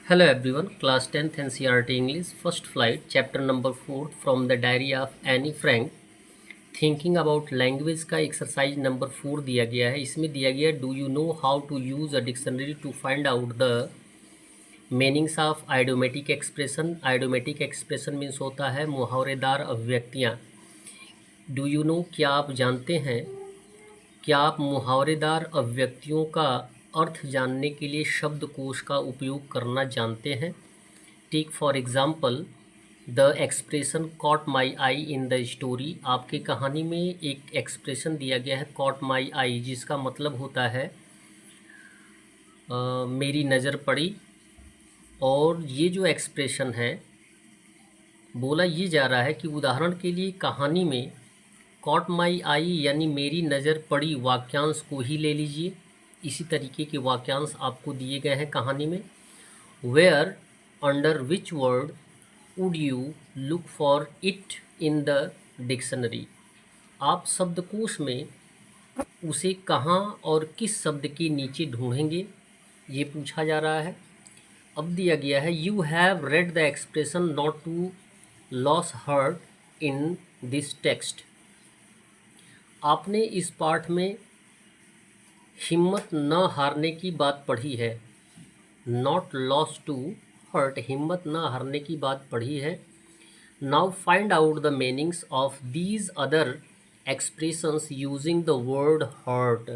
Hello everyone, class 10th NCERT English, first flight, chapter number 4 from the diary of Annie Frank. Thinking about language का exercise number 4 दिया गया है। इसमें दिया गया do you know how to use a dictionary to find out the meanings of idiomatic expression. Idiomatic expression means होता है मुहावरेदार अभिव्यक्तियाँ। डू यू नो, क्या आप जानते हैं, क्या आप मुहावरेदार अभिव्यक्तियों का अर्थ जानने के लिए शब्दकोश का उपयोग करना जानते हैं। Take for example the expression caught my eye in the story. आपकी कहानी में एक एक्सप्रेशन दिया गया है कॉट माई आई, जिसका मतलब होता है मेरी नज़र पड़ी। और ये जो एक्सप्रेशन है बोला ये जा रहा है कि उदाहरण के लिए कहानी में कॉट माई आई यानी मेरी नज़र पड़ी वाक्यांश को ही ले लीजिए। इसी तरीके के वाक्यांश आपको दिए गए हैं कहानी में। Where under which word would you look for it in the dictionary. आप शब्दकोश में उसे कहाँ और किस शब्द के नीचे ढूंढेंगे, ये पूछा जा रहा है। अब दिया गया है you have read the expression not to lose heart in this text. आपने इस पाठ में हिम्मत न हारने की बात पढ़ी है। नॉट लॉस टू हर्ट, हिम्मत न हारने की बात पढ़ी है। Now find out the meanings of these other expressions using the word heart.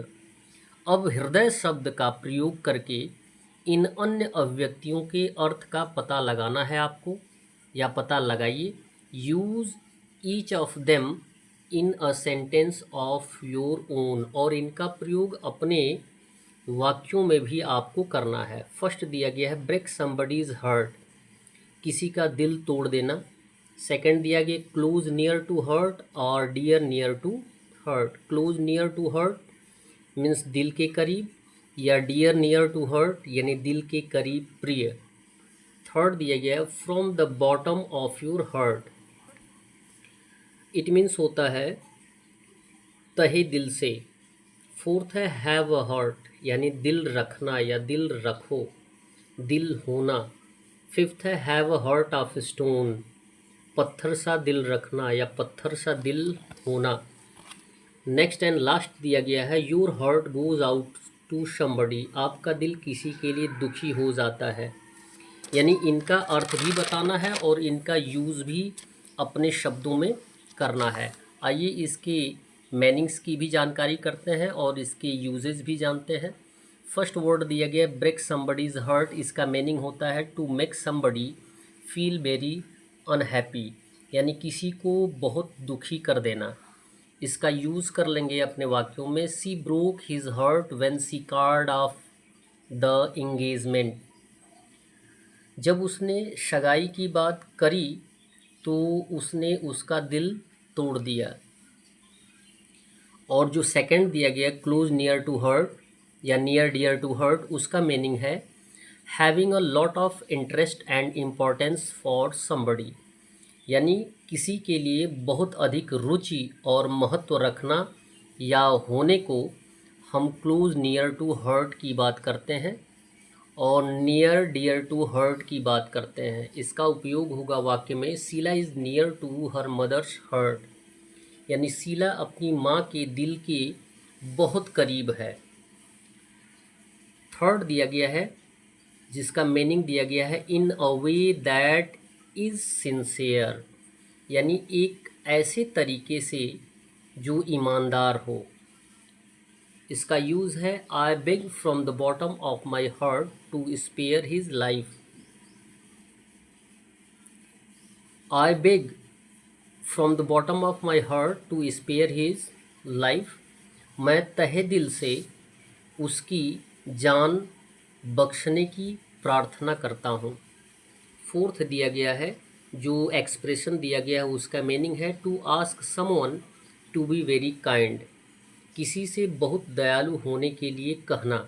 अब हृदय शब्द का प्रयोग करके इन अन्य अभिव्यक्तियों के अर्थ का पता लगाना है आपको, या पता लगाइए। Use each of them in a sentence of your own, और इनका प्रयोग अपने वाक्यों में भी आपको करना है। फर्स्ट दिया गया है ब्रेक समबडीज हर्ट, किसी का दिल तोड़ देना। सेकंड दिया गया क्लोज नियर टू हर्ट और dear near to heart. Close near to heart means दिल के करीब, या डियर नियर टू हर्ट यानी दिल के करीब प्रिय। थर्ड दिया गया है from the bottom of your heart, it means होता है तहे दिल से। फोर्थ है हैव अ हर्ट यानी दिल रखना या दिल रखो, दिल होना। फिफ्थ है have a hurt of stone, पत्थर सा दिल रखना या पत्थर सा दिल होना। नेक्स्ट एंड लास्ट दिया गया है your heart goes out to somebody, आपका दिल किसी के लिए दुखी हो जाता है। यानी इनका अर्थ भी बताना है और इनका यूज़ भी अपने शब्दों में करना है। आइए इसके मीनिंग्स की भी जानकारी करते हैं और इसके यूजेस भी जानते हैं। फर्स्ट वर्ड दिया गया ब्रेक समबडीज हर्ट, इसका मीनिंग होता है to make somebody feel very unhappy, यानी किसी को बहुत दुखी कर देना। इसका यूज़ कर लेंगे अपने वाक्यों में। She broke his heart when she called off the engagement, जब उसने सगाई की बात करी तो उसने उसका दिल तोड़ दिया। और जो सेकंड दिया गया क्लोज नियर टू हर्ट या नियर डियर टू हर्ट, उसका मीनिंग है having a lot of interest and importance for somebody, यानी किसी के लिए बहुत अधिक रुचि और महत्व रखना या होने को हम क्लोज नियर टू हर्ट की बात करते हैं और नियर डियर टू हर्ट की बात करते हैं। इसका उपयोग होगा वाक्य में Sheela is near to her mother's heart, यानी शीला अपनी माँ के दिल के बहुत करीब है। थर्ड दिया गया है जिसका मीनिंग दिया गया है इन अ वे दैट इज़ सिंसियर, यानी एक ऐसे तरीके से जो ईमानदार हो। इसका यूज़ है I beg from the bottom of my heart to spare his life. I beg from the bottom of my heart to spare his life, मैं तहे दिल से उसकी जान बख्शने की प्रार्थना करता हूँ। फोर्थ दिया गया है जो एक्सप्रेशन दिया गया है उसका मीनिंग है to ask someone to be very kind, किसी से बहुत दयालु होने के लिए कहना।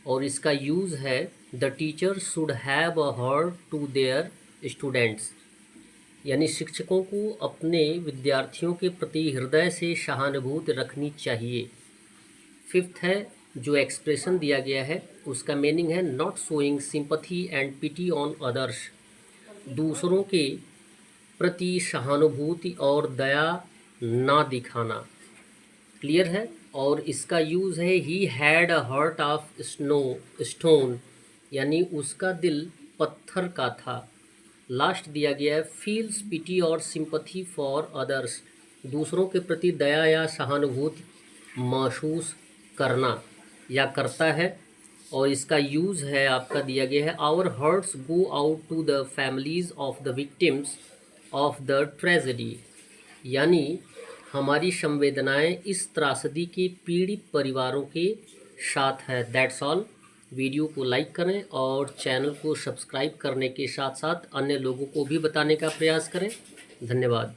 और इसका यूज़ है the teacher should have a heart to their students, यानी शिक्षकों को अपने विद्यार्थियों के प्रति हृदय से सहानुभूति रखनी चाहिए। फिफ्थ है जो एक्सप्रेशन दिया गया है उसका मीनिंग है not showing sympathy and pity on others, दूसरों के प्रति सहानुभूति और दया ना दिखाना। क्लियर है। और इसका यूज़ है he had a heart of stone, यानी उसका दिल पत्थर का था। लास्ट दिया गया है फील्स पिटी और सिंपथी फॉर अदर्स, दूसरों के प्रति दया या सहानुभूति महसूस करना या करता है। और इसका यूज़ है आपका दिया गया है our hearts go out to the families of the victims of the tragedy, यानी हमारी संवेदनाएं इस त्रासदी के पीड़ित परिवारों के साथ है। That's all. वीडियो को लाइक करें और चैनल को सब्सक्राइब करने के साथ साथ अन्य लोगों को भी बताने का प्रयास करें। धन्यवाद।